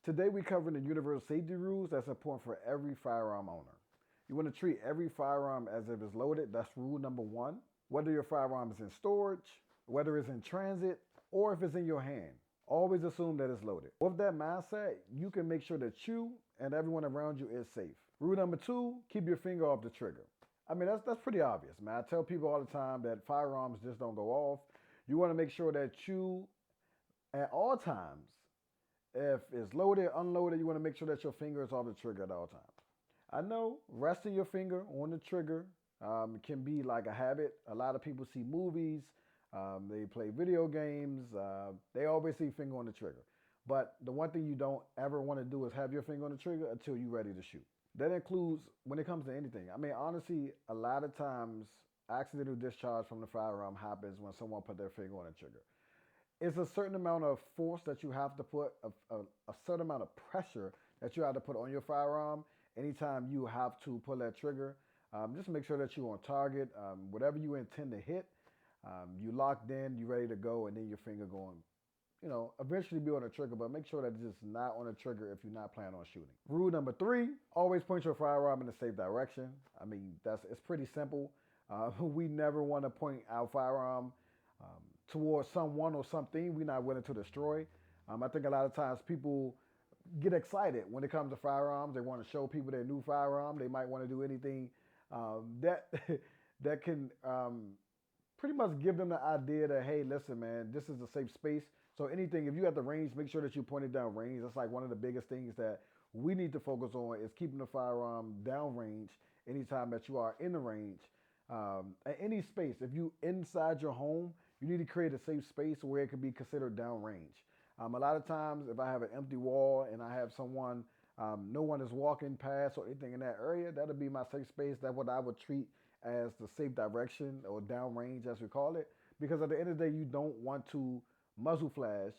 Today we're covering the universal safety rules that's important for every firearm owner. You want to treat every firearm as if it's loaded. That's rule number one. Whether your firearm is in storage, whether it's in transit, or if it's in your hand, always assume that it's loaded. With that mindset, you can make sure that you and everyone around you is safe. Rule number two, keep your finger off the trigger. I mean, that's pretty obvious, man. I tell people all the time that firearms just don't go off. You want to make sure that you, at all times, if it's loaded, unloaded, you want to make sure that your finger is off the trigger at all times. I know resting your finger on the trigger can be like a habit. A lot of people see movies, they play video games, they always see finger on the trigger. But the one thing you don't ever want to do is have your finger on the trigger until you're ready to shoot. That includes when it comes to anything. I mean, honestly, a lot of times accidental discharge from the firearm happens when someone put their finger on the trigger. It's a certain amount of force that you have to put, a certain amount of pressure that you have to put on your firearm anytime you have to pull that trigger. Just make sure that you're on target. Whatever you intend to hit, you locked in, you ready to go, and then your finger going, eventually be on the trigger, but make sure that it's just not on the trigger if you're not planning on shooting. Rule number three, always point your firearm in the safe direction. I mean, it's pretty simple. We never want to point our firearm towards someone or something we're not willing to destroy. I think a lot of times people get excited when it comes to firearms. They want to show people their new firearm. They might want to do anything that that can pretty much give them the idea that, hey, listen, man, this is a safe space. So anything, if you at the range, make sure that you point it down range. That's like one of the biggest things that we need to focus on is keeping the firearm down range anytime that you are in the range. At any space, if you inside your home, you need to create a safe space where it can be considered downrange. A lot of times, if I have an empty wall and I have someone, no one is walking past or anything in that area, that'll be my safe space. That's what I would treat as the safe direction or downrange, as we call it. Because at the end of the day, you don't want to muzzle flash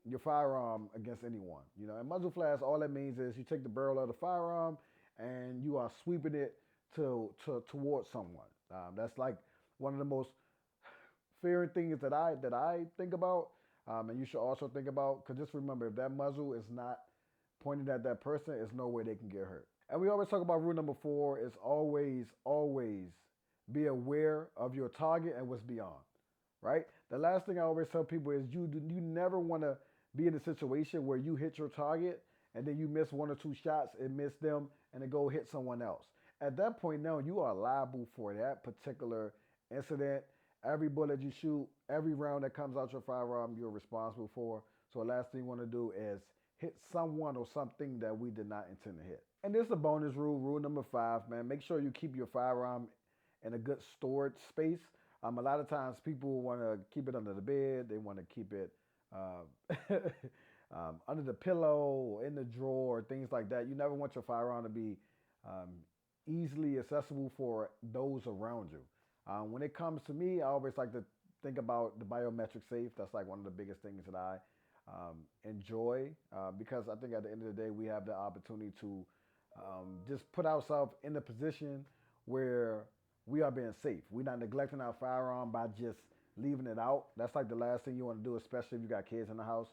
your firearm against anyone. And muzzle flash, all that means is you take the barrel of the firearm and you are sweeping it towards someone. That's like one of the most fearing things that I think about, and you should also think about. Because just remember, if that muzzle is not pointed at that person, there's no way they can get hurt. And we always talk about rule number four is always be aware of your target and what's beyond. Right. The last thing I always tell people is you never want to be in a situation where you hit your target and then you miss one or two shots and miss them and then go hit someone else. At that point now, you are liable for that particular incident. Every bullet you shoot, every round that comes out your firearm, you're responsible for. So the last thing you want to do is hit someone or something that we did not intend to hit. And this is a bonus rule, rule number 5, man. Make sure you keep your firearm in a good storage space. A lot of times people want to keep it under the bed. They want to keep it under the pillow or in the drawer, things like that. You never want your firearm to be easily accessible for those around you. When it comes to me, I always like to think about the biometric safe. That's like one of the biggest things that I enjoy because I think at the end of the day, we have the opportunity to just put ourselves in a position where we are being safe. We're not neglecting our firearm by just leaving it out. That's like the last thing you want to do, especially if you got kids in the house.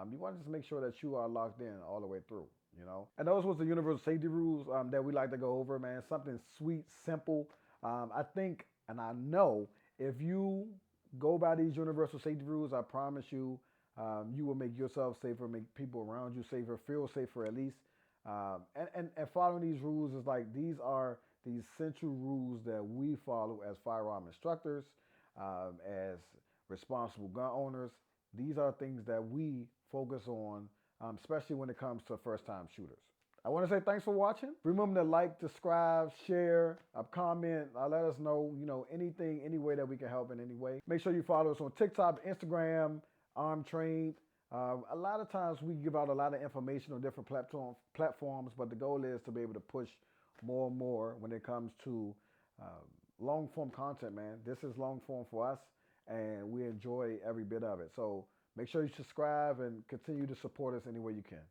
You want to just make sure that you are locked in all the way through. And those was the universal safety rules that we like to go over, man. Something sweet, simple. I think, and I know, if you go by these universal safety rules, I promise you, you will make yourself safer, make people around you safer, feel safer at least. And following these rules is like, these are the essential rules that we follow as firearm instructors, as responsible gun owners. These are things that we focus on, especially when it comes to first-time shooters. I want to say thanks for watching. Remember to like, subscribe, share, comment. Let us know, anything, any way that we can help in any way. Make sure you follow us on TikTok, Instagram, Arm Trained. A lot of times we give out a lot of information on different platforms, but the goal is to be able to push more and more when it comes to long-form content, man. This is long-form for us, and we enjoy every bit of it. So make sure you subscribe and continue to support us any way you can.